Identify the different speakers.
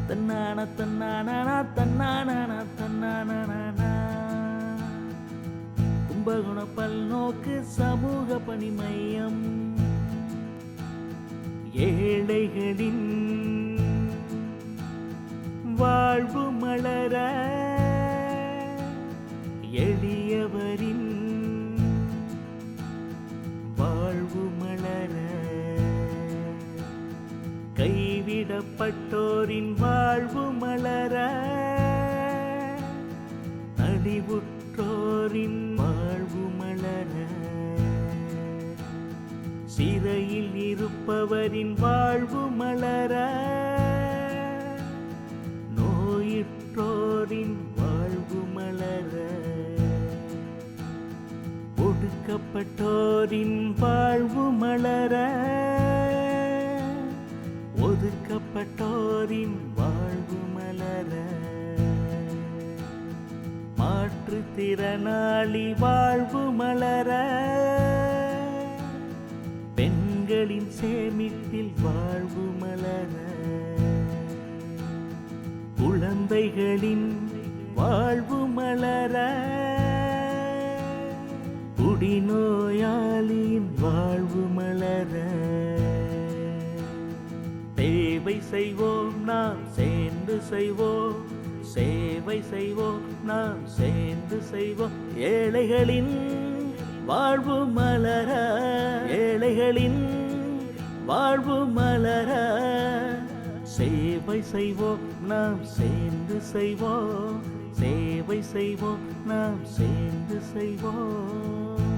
Speaker 1: தன்னான தன்னானா தன்னான தன்னானா. கும்பகுண பல்நோக்கு சமூக பணி மையம் ஏழைகளின் வாழ்வு மலர எளியவரின் வாழ்வு மலர கைவிடப்பட்டோரின் வாழ்வு மலர நலிவுற்றோரின் வாழ்வு மலர சிறையில் இருப்பவரின் வாழ்வு மலர நோயுற்றோரின் வாழ்வு மலர ஒடுக்கப்பட்டோரின் வாழ்வு மலர ஒதுக்கப்பட்டோரின் வாழ்வு மலர மாற்றுத்திறனாளி வாழ்வு மலர பெண்களின் சேமிப்பில் வாழ்வு மலர குழந்தைகளின் வாழ்வு மலர குடிநோயாளியின் வாழ்வு மலர சேவை செய்வோம் நாம் சேர்ந்து செய்வோம் சேவை செய்வோம் நாம் சேர்ந்து செய்வோம் ஏழைகளின் வாழ்வு மலர ஏழைகளின் வாழ்வு மலர சேவை செய்வோம் நாம் சேர்ந்து செய்வோம் சேவை செய்வோம் நாம் சேர்ந்து செய்வோம்.